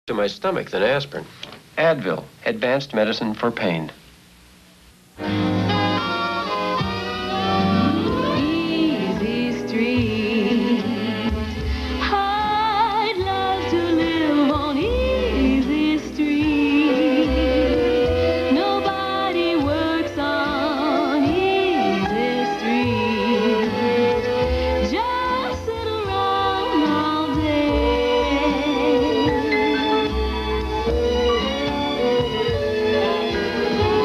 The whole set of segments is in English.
to my stomach than aspirin. Advil, advanced medicine for pain. Easy street. I'd love to live on easy street. Nobody works on easy street. Just sit around all day.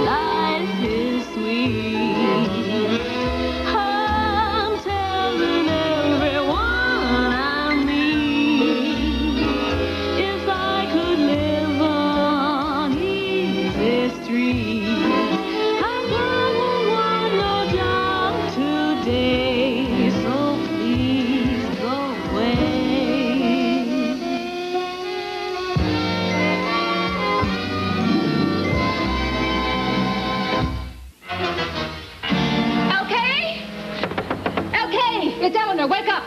Life is sweet. I'm telling everyone I meet, if I could live on easy street, I wouldn't want no job today, so please go away. Okay? Okay, it's Eleanor. Wake up.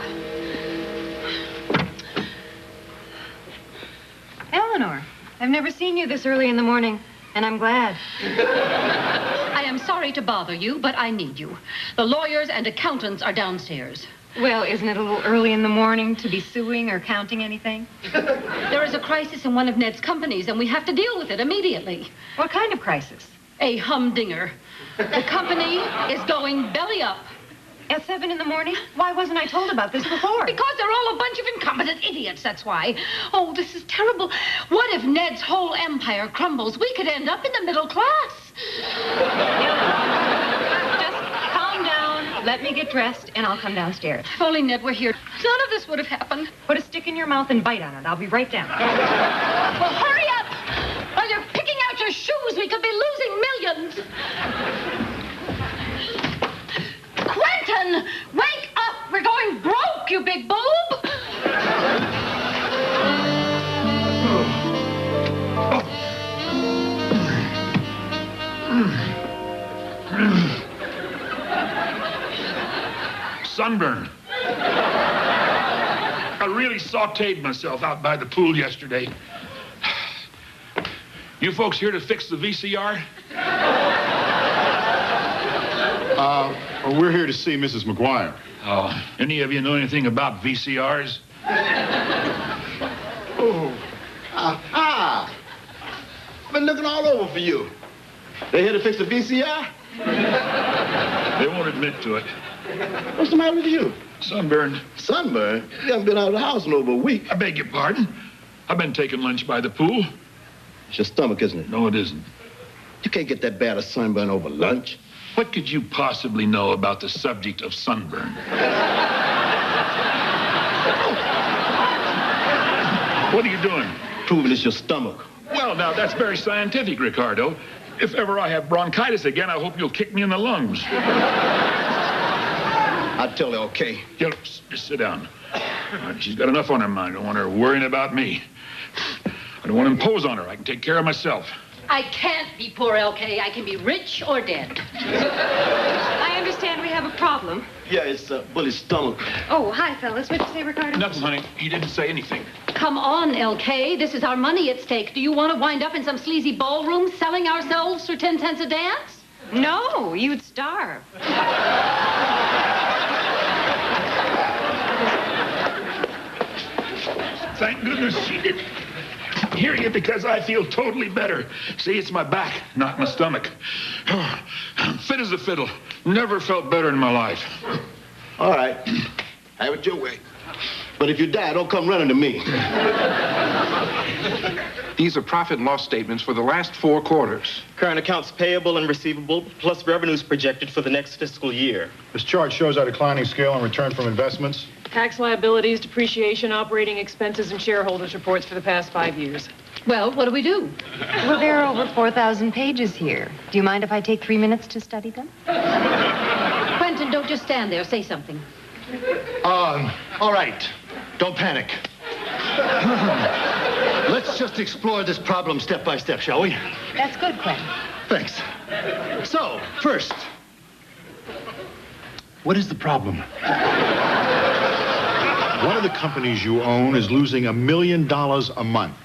Eleanor, I've never seen you this early in the morning, and I'm glad. I am sorry to bother you, but I need you. The lawyers and accountants are downstairs. Well, isn't it a little early in the morning to be suing or counting anything? There is a crisis in one of Ned's companies, and we have to deal with it immediately. What kind of crisis? A humdinger. The company is going belly up. At 7 in the morning? Why wasn't I told about this before? Because they're all a bunch of incompetent idiots, that's why. Oh, this is terrible. What if Ned's whole empire crumbles? We could end up in the middle class. Just calm down, let me get dressed, and I'll come downstairs. If only Ned were here, none of this would have happened. Put a stick in your mouth and bite on it. I'll be right down. Well, hurry up! While you're picking out your shoes, we could be losing millions. Quentin, wake up! We're going broke, you big boob! Sunburn. I really sautéed myself out by the pool yesterday. You folks here to fix the VCR? We're here to see Mrs. McGuire. Oh, any of you know anything about VCRs? Oh. Aha! I've been looking all over for you. They here to fix the VCR? They won't admit to it. What's the matter with you? Sunburned. Sunburn? You haven't been out of the house in over a week. I beg your pardon. I've been taking lunch by the pool. It's your stomach, isn't it? No, it isn't. You can't get that bad a sunburn over lunch. What could you possibly know about the subject of sunburn? What are you doing? Proving it's your stomach. Well, now, that's very scientific, Ricardo. If ever I have bronchitis again, I hope you'll kick me in the lungs. I tell her, okay. Just sit down. She's got enough on her mind. I don't want her worrying about me. I don't want to impose on her. I can take care of myself. I can't be poor, LK. I can be rich or dead. I understand we have a problem. Yeah, it's Bully's stomach. Oh, hi, fellas. What'd you say, Ricardo? Nothing, honey. He didn't say anything. Come on, LK. This is our money at stake. Do you want to wind up in some sleazy ballroom selling ourselves for 10 cents a dance? No, you'd starve. Thank goodness she didn't hear you, because I feel totally better. See, it's my back, not my stomach. I'm fit as a fiddle. Never felt better in my life. All right. Have it your way. But if you die, don't come running to me. These are profit and loss statements for the last 4 quarters. Current accounts payable and receivable, plus revenues projected for the next fiscal year. This chart shows our declining scale in return from investments. Tax liabilities, depreciation, operating expenses, and shareholders' reports for the past 5 years. Well, what do we do? Well, there are over 4,000 pages here. Do you mind if I take 3 minutes to study them? Quentin, don't just stand there. Say something. All right. Don't panic. Let's just explore this problem step by step, shall we? That's good, Quentin. Thanks. So, first, what is the problem? One of the companies you own is losing $1 million a month.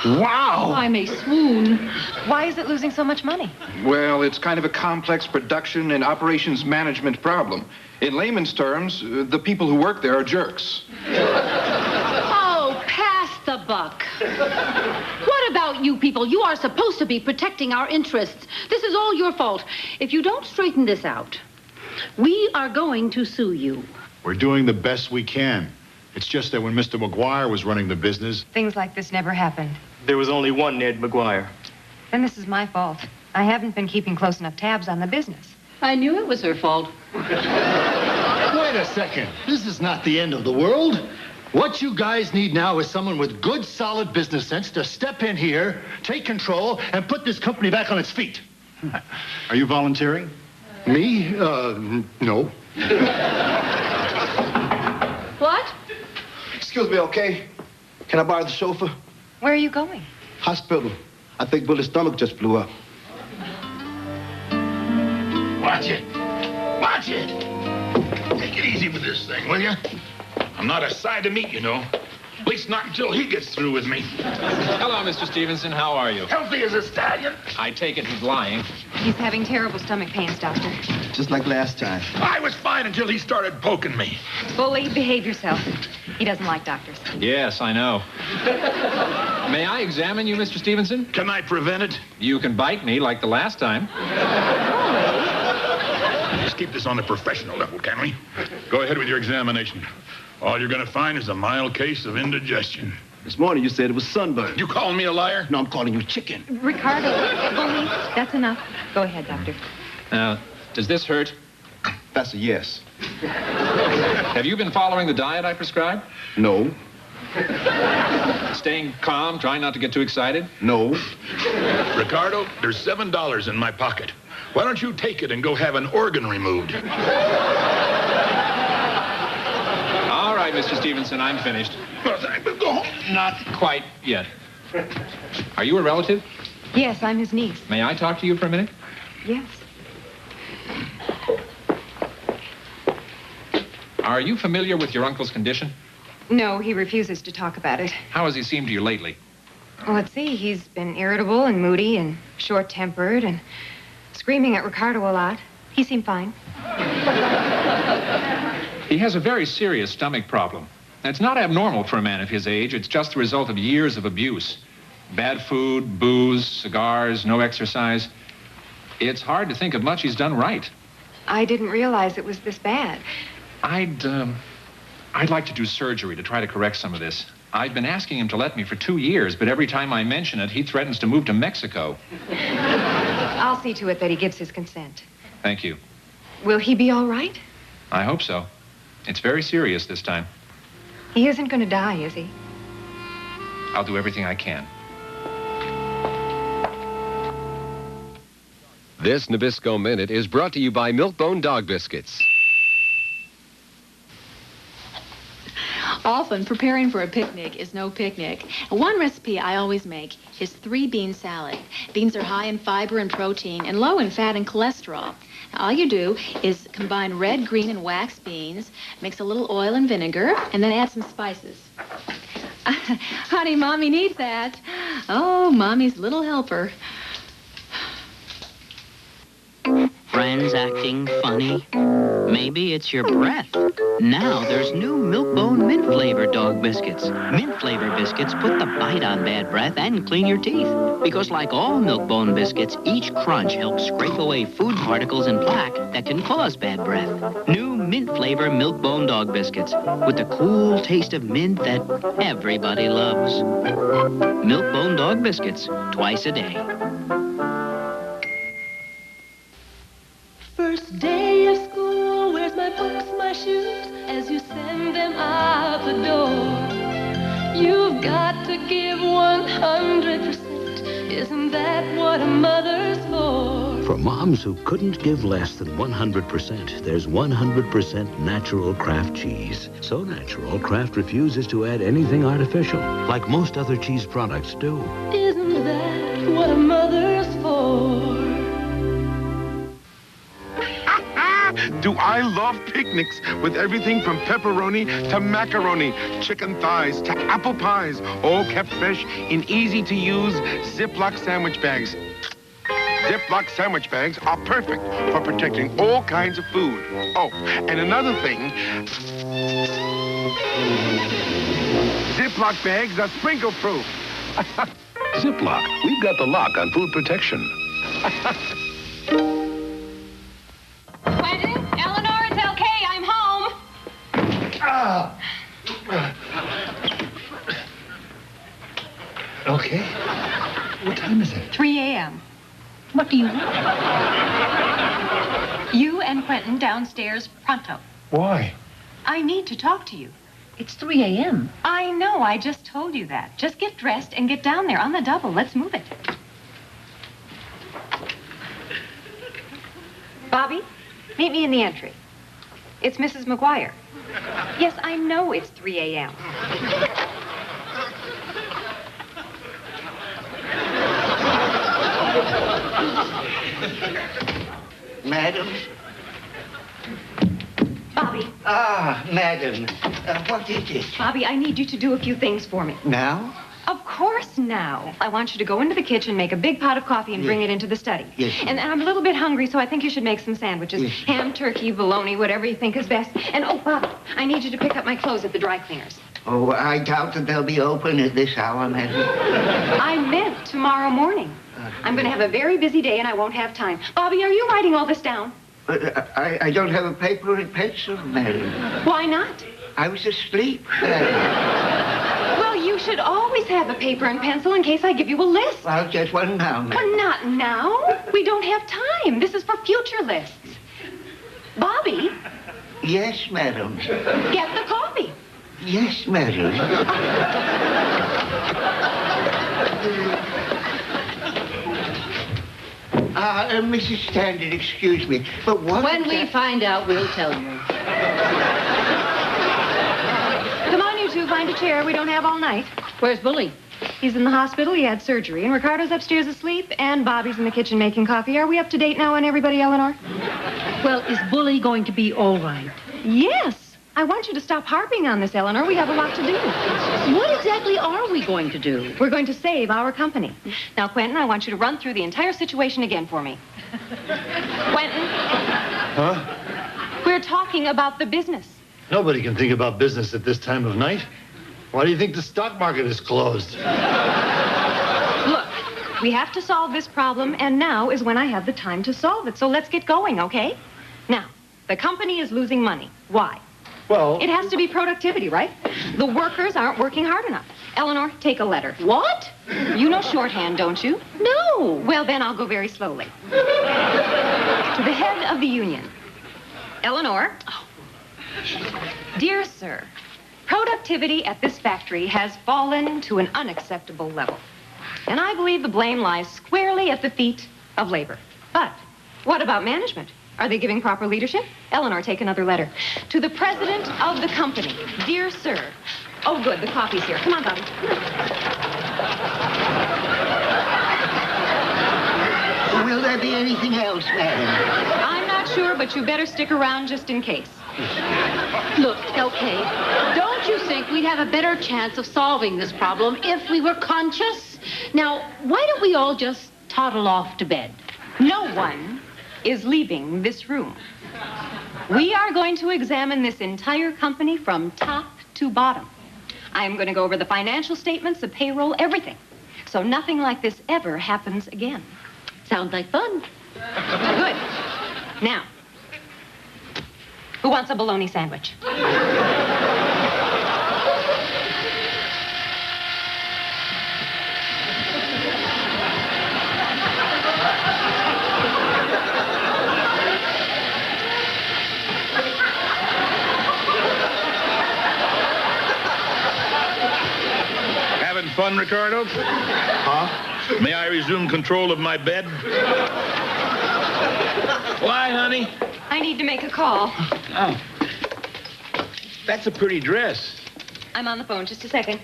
Wow! I may swoon. Why is it losing so much money? Well, it's kind of a complex production and operations management problem. In layman's terms, the people who work there are jerks. Oh, pass the buck. What about you people? You are supposed to be protecting our interests. This is all your fault. If you don't straighten this out, we are going to sue you. We're doing the best we can. It's just that when Mr. McGuire was running the business... Things like this never happened. There was only one Ned McGuire. Then this is my fault. I haven't been keeping close enough tabs on the business. I knew it was her fault. Wait a second. This is not the end of the world. What you guys need now is someone with good, solid business sense to step in here, take control, and put this company back on its feet. Are you volunteering? Me? No. What? Excuse me, okay? Can I borrow the chauffeur? Where are you going? Hospital. I think Willie's stomach just blew up. Watch it. Watch it. Take it easy with this thing, will you? I'm not a side to meet, you know. At least not until he gets through with me. Hello, Mr. Stevenson. How are you? Healthy as a stallion. I take it he's lying. He's having terrible stomach pains, Doctor. Just like last time. I was fine until he started poking me. Bully, behave yourself. He doesn't like doctors. Yes, I know. May I examine you, Mr. Stevenson? Can I prevent it? You can bite me like the last time. Let's keep this on the professional level, can we? Go ahead with your examination. All you're going to find is a mild case of indigestion. This morning you said it was sunburn. You calling me a liar? No, I'm calling you chicken. Ricardo, bully, that's enough. Go ahead, Doctor. Now, does this hurt? That's a yes. Have you been following the diet I prescribed? No. Staying calm, trying not to get too excited? No. Ricardo, there's $7 in my pocket. Why don't you take it and go have an organ removed? All right, Mr. Stevenson, I'm finished. Well, go home. Not quite yet. Are you a relative? Yes, I'm his niece. May I talk to you for a minute? Yes. Are you familiar with your uncle's condition? No, he refuses to talk about it. How has he seemed to you lately? Well, let's see. He's been irritable and moody and short-tempered and screaming at Ricardo a lot. He seemed fine. He has a very serious stomach problem. It's not abnormal for a man of his age. It's just the result of years of abuse. Bad food, booze, cigars, no exercise. It's hard to think of much he's done right. I didn't realize it was this bad. I'd like to do surgery to try to correct some of this. I've been asking him to let me for 2 years, but every time I mention it, he threatens to move to Mexico. I'll see to it that he gives his consent. Thank you. Will he be all right? I hope so. It's very serious this time. He isn't going to die, is he? I'll do everything I can. This Nabisco Minute is brought to you by Milk-Bone Dog Biscuits. Often, preparing for a picnic is no picnic. One recipe I always make is 3-bean salad. Beans are high in fiber and protein and low in fat and cholesterol. Now, all you do is combine red, green, and wax beans, mix a little oil and vinegar, and then add some spices. Honey, Mommy needs that. Oh, Mommy's little helper. Friends acting funny? Maybe it's your breath. Now there's new Milk-Bone mint flavor dog biscuits. Mint flavor biscuits put the bite on bad breath and clean your teeth. Because like all Milk-Bone biscuits, each crunch helps scrape away food particles and plaque that can cause bad breath. New mint flavor Milk-Bone dog biscuits with the cool taste of mint that everybody loves. Milk-Bone dog biscuits, twice a day. First day of school, where's my books, my shoes? As you send them out the door, you've got to give 100%. Isn't that what a mother's for? For moms who couldn't give less than 100%, there's 100% natural Kraft cheese. So natural, Kraft refuses to add anything artificial, like most other cheese products do. Isn't that what a mother's for? do I love picnics with everything from pepperoni to macaroni, chicken thighs to apple pies, all kept fresh in easy-to-use Ziploc sandwich bags. Ziploc sandwich bags are perfect for protecting all kinds of food. Oh, and another thing, Ziploc bags are sprinkle-proof. Ziploc, we've got the lock on food protection. Quentin, Eleanor, it's okay. I'm home. Okay. What time is it? 3 a.m. What do you want? You and Quentin downstairs pronto. Why? I need to talk to you. It's 3 a.m. I know, I just told you that. Just get dressed and get down there on the double. Let's move it. Bobby, meet me in the entry. It's Mrs. McGuire. Yes, I know it's 3 a.m. Madam? Bobby. Ah, madam. What is it? Bobby, I need you to do a few things for me. Now? Of course now. I want you to go into the kitchen, make a big pot of coffee, and bring it into the study. Yes. And I'm a little bit hungry, so I think you should make some sandwiches. Yes. Ham, turkey, bologna, whatever you think is best. And, oh, Bobby, I need you to pick up my clothes at the dry cleaners. Oh, I doubt that they'll be open at this hour, madam. I meant tomorrow morning. I'm going to have a very busy day, and I won't have time. Bobby, are you writing all this down? I don't have a paper and pencil, madam. Why not? I was asleep, madam. Well, you should always have a paper and pencil in case I give you a list. I'll get one now, madam. Well, not now. We don't have time. This is for future lists. Bobby? Yes, madam. Get the coffee. Yes, madam. Mrs. Standard, excuse me, but what... When we find out, we'll tell you. Come on, you two, find a chair. We don't have all night. Where's Bully? He's in the hospital. He had surgery. And Ricardo's upstairs asleep. And Bobby's in the kitchen making coffee. Are we up to date now on everybody, Eleanor? Well, is Bully going to be all right? Yes. I want you to stop harping on this, Eleanor. We have a lot to do. What exactly are we going to do? We're going to save our company. Now, Quentin, I want you to run through the entire situation again for me. Quentin? Huh? We're talking about the business. Nobody can think about business at this time of night. Why do you think the stock market is closed? Look, we have to solve this problem, and now is when I have the time to solve it. So let's get going, okay? Now, the company is losing money. Why? Well... It has to be productivity, right? The workers aren't working hard enough. Eleanor, take a letter. What? You know shorthand, don't you? No. Well, then I'll go very slowly. To the head of the union. Eleanor. Dear sir, productivity at this factory has fallen to an unacceptable level. And I believe the blame lies squarely at the feet of labor. But what about management? Are they giving proper leadership? Eleanor, take another letter. To the president of the company. Dear sir. Oh, good, the coffee's here. Come on, Bobby. Will there be anything else, madam? I'm not sure, but you better stick around just in case. Look, okay, don't you think we'd have a better chance of solving this problem if we were conscious? Now, why don't we all just toddle off to bed? No one is leaving this room. We are going to examine this entire company from top to bottom. I am going to go over the financial statements, the payroll, everything. So nothing like this ever happens again. Sounds like fun. Good. Now, who wants a bologna sandwich? Having fun, Ricardo? Huh? May I resume control of my bed? Why, honey? I need to make a call. Oh. That's a pretty dress. I'm on the phone. Just a second.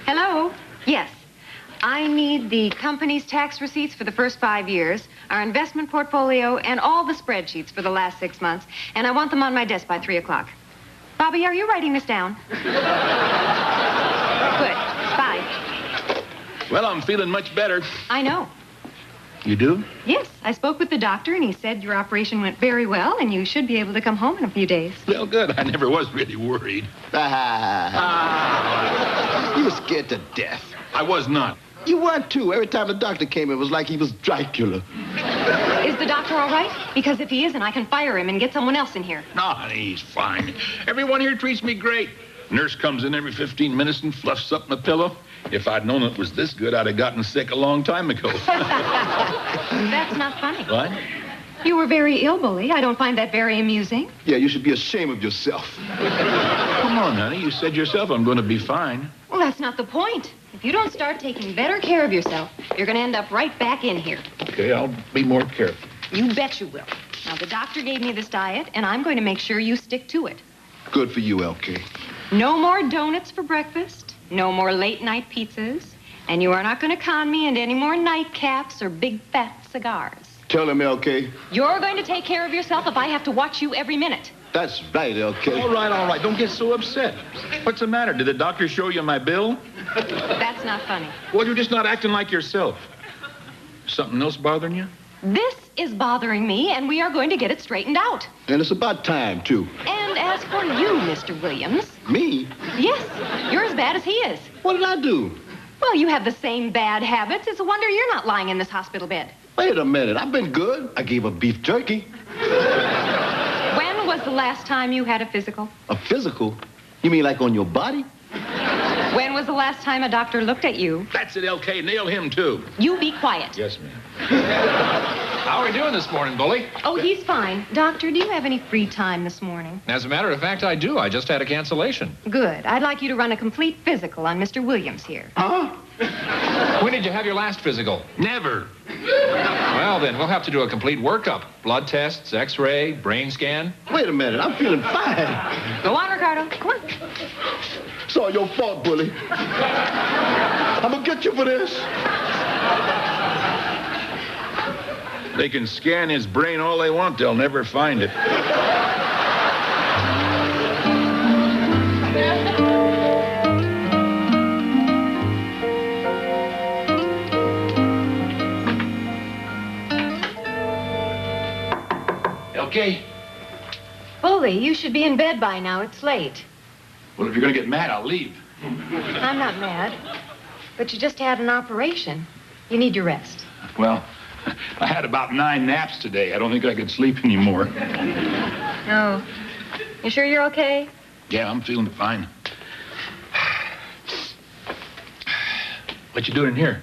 Hello? Yes. I need the company's tax receipts for the first 5 years, our investment portfolio, and all the spreadsheets for the last 6 months. And I want them on my desk by 3 o'clock. Bobby, are you writing this down? Good. Bye. Well, I'm feeling much better. I know. You do? Yes, I spoke with the doctor, and he said your operation went very well, and you should be able to come home in a few days. Well, good. I never was really worried. You were scared to death. I was not. You weren't, too. Every time the doctor came, it was like he was Dracula. Is the doctor all right? Because if he isn't, I can fire him and get someone else in here. No, honey, he's fine. Everyone here treats me great. Nurse comes in every 15 minutes and fluffs up my pillow. If I'd known it was this good, I'd have gotten sick a long time ago. That's not funny. What? You were very ill, Bully. I don't find that very amusing. Yeah, you should be ashamed of yourself. Come on, honey. You said yourself I'm going to be fine. Well, that's not the point. If you don't start taking better care of yourself, you're going to end up right back in here. Okay, I'll be more careful. You bet you will. Now, the doctor gave me this diet, and I'm going to make sure you stick to it. Good for you, LK. No more donuts for breakfast, no more late-night pizzas, and you are not going to con me into any more nightcaps or big fat cigars. Tell him, LK. You're going to take care of yourself if I have to watch you every minute. That's right, LK. All right. Don't get so upset. What's the matter? Did the doctor show you my bill? That's not funny. Well, you're just not acting like yourself. Something else bothering you? This is bothering me, and we are going to get it straightened out. And it's about time, too. And as for you, Mr. Williams... Me? Yes, you're as bad as he is. What did I do? Well, you have the same bad habits. It's a wonder you're not lying in this hospital bed. Wait a minute. I've been good. I gave up beef jerky. When was the last time you had a physical? A physical? You mean like on your body? When was the last time a doctor looked at you? That's it, LK. Nail him, too. You be quiet. Yes, ma'am. How are we doing this morning, Bully? Oh, he's fine. Doctor, do you have any free time this morning? As a matter of fact, I do. I just had a cancellation. Good. I'd like you to run a complete physical on Mr. Williams here. Huh? When did you have your last physical? Never. Well, then, we'll have to do a complete workup. Blood tests, X-ray, brain scan. Wait a minute. I'm feeling fine. Go on, Ricardo. Come on. It's all your fault, Bully. I'm gonna get you for this. They can scan his brain all they want. They'll never find it. LK? Bully, you should be in bed by now. It's late. Well, if you're going to get mad, I'll leave. I'm not mad. But you just had an operation. You need your rest. Well, I had about 9 naps today. I don't think I could sleep anymore. No. You sure you're okay? Yeah, I'm feeling fine. What you doing in here?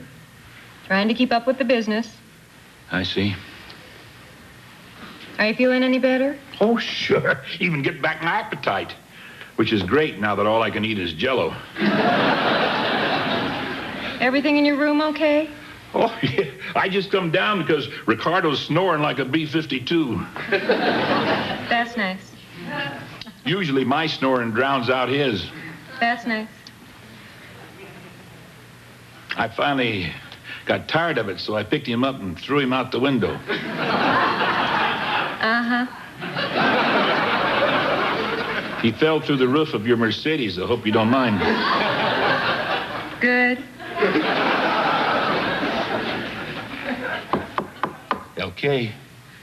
Trying to keep up with the business. I see. Are you feeling any better? Oh, sure. Even get back my appetite, which is great now that all I can eat is Jell-O. Everything in your room okay? Oh, yeah. I just come down because Ricardo's snoring like a B-52. That's nice. Usually my snoring drowns out his. That's nice. I finally got tired of it, so I picked him up and threw him out the window. Uh-huh. He fell through the roof of your Mercedes. I hope you don't mind. Good. LK,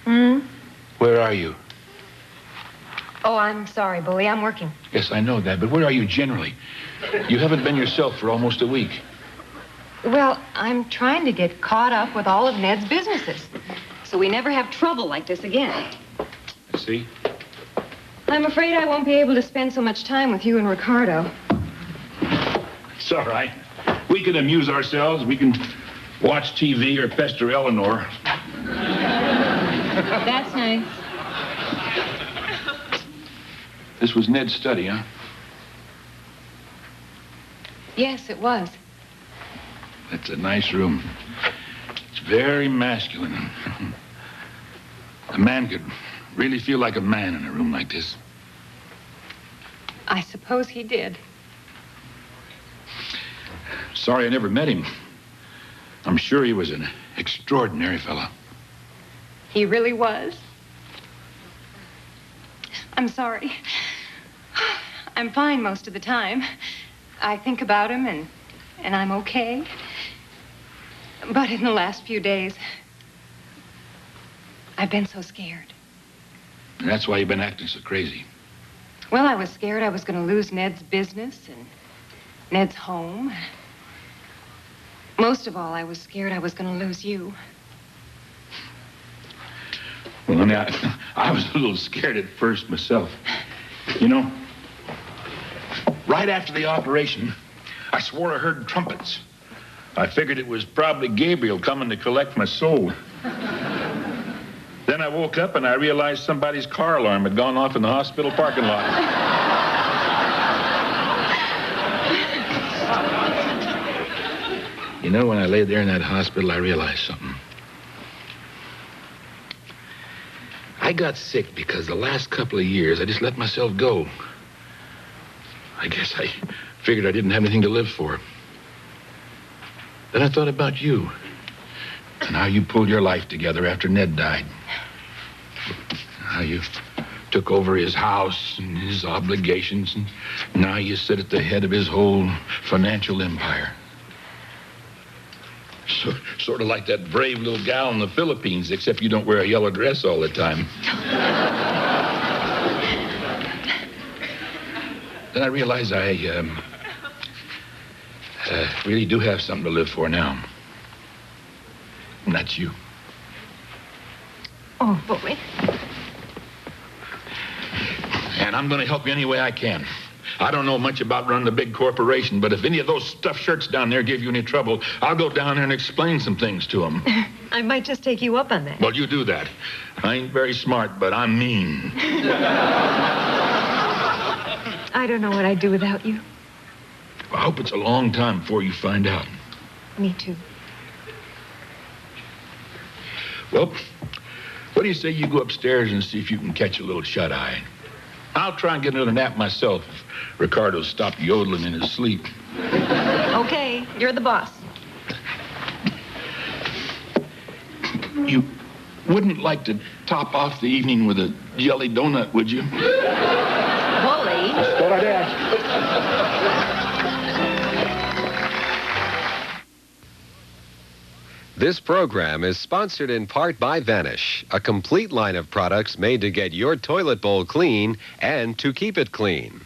Hmm? where are you? Oh, I'm sorry, Bully. I'm working. Yes, I know that, but where are you generally? You haven't been yourself for almost a week. Well, I'm trying to get caught up with all of Ned's businesses, so we never have trouble like this again. I see. I'm afraid I won't be able to spend so much time with you and Ricardo. It's all right. We can amuse ourselves. We can watch TV or pester Eleanor. That's nice. This was Ned's study, huh? Yes, it was. That's a nice room. It's very masculine. A man could really feel like a man in a room like this. I suppose he did. Sorry I never met him. I'm sure he was an extraordinary fellow. He really was. I'm sorry. I'm fine most of the time. I think about him and I'm okay. But in the last few days, I've been so scared. And that's why you've been acting so crazy. Well, I was scared I was going to lose Ned's business and Ned's home. Most of all, I was scared I was going to lose you. Well, honey, I was a little scared at first myself. You know, right after the operation, I swore I heard trumpets. I figured it was probably Gabriel coming to collect my soul. Then I woke up and I realized somebody's car alarm had gone off in the hospital parking lot. You know, when I lay there in that hospital, I realized something. I got sick because the last couple of years I just let myself go. I guess I figured I didn't have anything to live for. Then I thought about you and how you pulled your life together after Ned died. How you took over his house and his obligations, and now you sit at the head of his whole financial empire. Sort of like that brave little gal in the Philippines, except you don't wear a yellow dress all the time. Then I realized I really do have something to live for now. And that's you. Oh, boy. And I'm going to help you any way I can. I don't know much about running a big corporation, but if any of those stuffed shirts down there give you any trouble, I'll go down there and explain some things to them. I might just take you up on that. Well, you do that. I ain't very smart, but I'm mean. I don't know what I'd do without you. I hope it's a long time before you find out. Me too. Well, what do you say you go upstairs and see if you can catch a little shut-eye? I'll try and get another nap myself if Ricardo stopped yodeling in his sleep. Okay, you're the boss. You wouldn't like to top off the evening with a jelly donut, would you? Wooly. Just thought I'd ask. This program is sponsored in part by Vanish, a complete line of products made to get your toilet bowl clean and to keep it clean.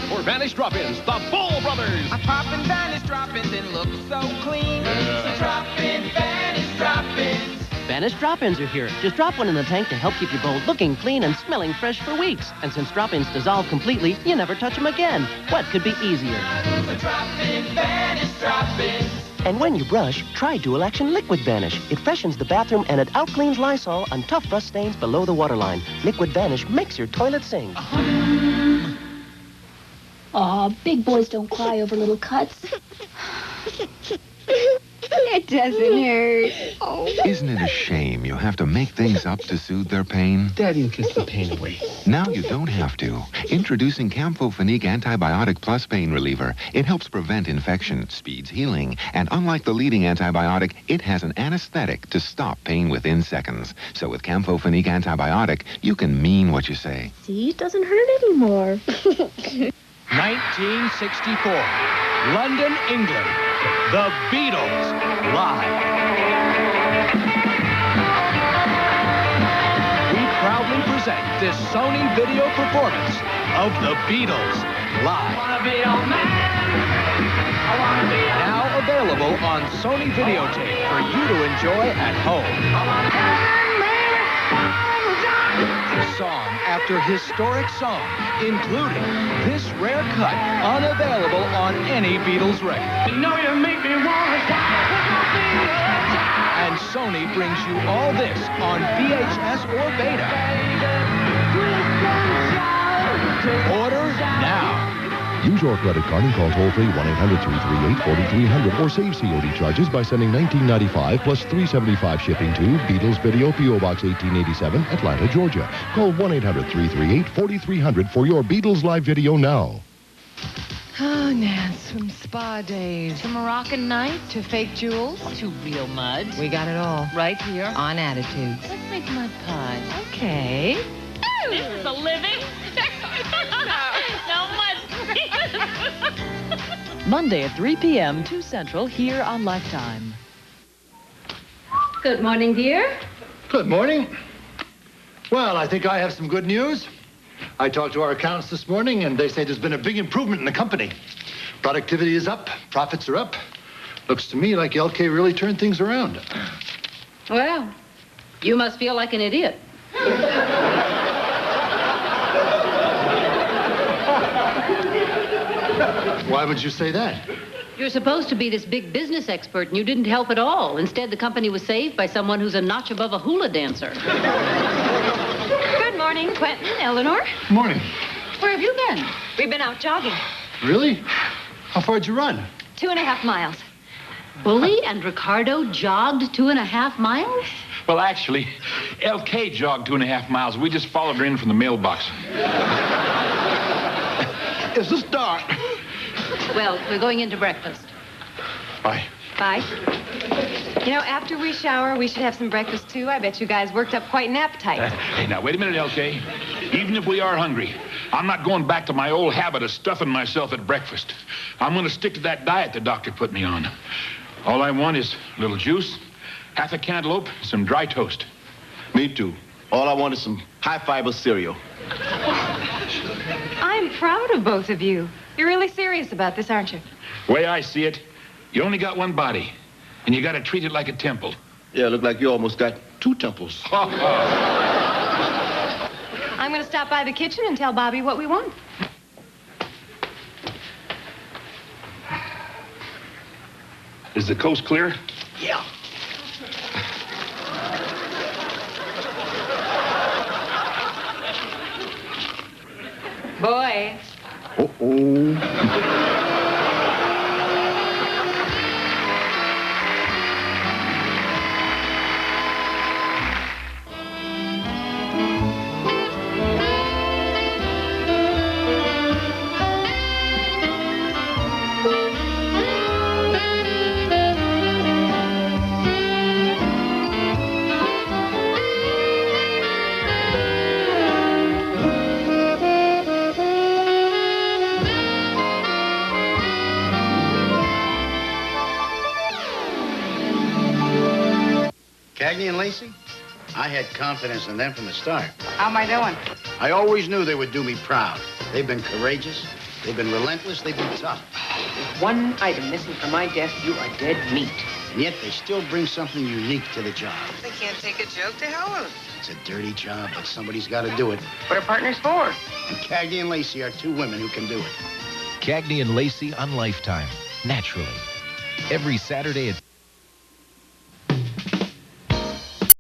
For Vanish Drop-Ins, the Ball Brothers. I pop in Vanish Drop-Ins and look so clean. So drop in Vanish Drop-Ins. Vanish Drop-Ins are here. Just drop one in the tank to help keep your bowl looking clean and smelling fresh for weeks. And since drop-ins dissolve completely, you never touch them again. What could be easier? So drop in Vanish Drop-Ins. And when you brush, try Dual Action Liquid Vanish. It freshens the bathroom and it outcleans Lysol on tough rust stains below the waterline. Liquid Vanish makes your toilet sing. Aw, big boys don't cry over little cuts. It doesn't hurt. Oh. Isn't it a shame you have to make things up to soothe their pain? Daddy will kiss the pain away. Now you don't have to. Introducing Campho-Phenique Antibiotic Plus Pain Reliever. It helps prevent infection, speeds healing, and unlike the leading antibiotic, it has an anesthetic to stop pain within seconds. So with Campho-Phenique Antibiotic, you can mean what you say. See, it doesn't hurt anymore. 1964, London, England. The Beatles, live. We proudly present this Sony video performance of The Beatles, live. Now available on Sony videotape for you to enjoy at home. Song after historic song, including this rare cut, unavailable on any Beatles record. You know you make me wanna die. And Sony brings you all this on VHS or Beta. Order now. Use your credit card and call toll-free 1-800-338-4300 or save COD charges by sending $19.95 plus $3.75 shipping to Beatles Video, P.O. Box 1887, Atlanta, Georgia. Call 1-800-338-4300 for your Beatles live video now. Oh, Nance, from spa days to Moroccan night to fake jewels to real mud. We got it all right here on Attitudes. Let's make mud pies. Okay. This is a living. No mud. Monday at 3 p.m., 2 Central, here on Lifetime. Good morning, dear. Good morning. Well, I think I have some good news. I talked to our accountants this morning, and they say there's been a big improvement in the company. Productivity is up, profits are up. Looks to me like LK really turned things around. Well, you must feel like an idiot. Why would you say that? You're supposed to be this big business expert, and you didn't help at all. Instead, the company was saved by someone who's a notch above a hula dancer. Good morning, Quentin, Eleanor. Morning. Where have you been? We've been out jogging. Really? How far'd you run? 2.5 miles. Bully and Ricardo jogged 2.5 miles? Well, actually, LK jogged 2.5 miles. We just followed her in from the mailbox. It's a start. Well, we're going into breakfast. Bye. Bye. You know, after we shower, we should have some breakfast, too. I bet you guys worked up quite an appetite. Hey, now, wait a minute, LK. Even if we are hungry, I'm not going back to my old habit of stuffing myself at breakfast. I'm going to stick to that diet the doctor put me on. All I want is a little juice, half a cantaloupe, some dry toast. Me too. All I want is some high-fiber cereal. I'm proud of both of you. You're really serious about this, aren't you? Way I see it, you only got one body, and you got to treat it like a temple. Yeah, look like you almost got 2 temples. I'm going to stop by the kitchen and tell Bobby what we want. Is the coast clear? Yeah. Boys. Uh-oh. Cagney and Lacey? I had confidence in them from the start. How am I doing? I always knew they would do me proud. They've been courageous, they've been relentless, they've been tough. With one item missing from my desk, you are dead meat. And yet they still bring something unique to the job. They can't take a joke to hell with it. It's a dirty job, but somebody's got to do it. What are partners for? And Cagney and Lacey are 2 women who can do it. Cagney and Lacey on Lifetime, naturally. Every Saturday at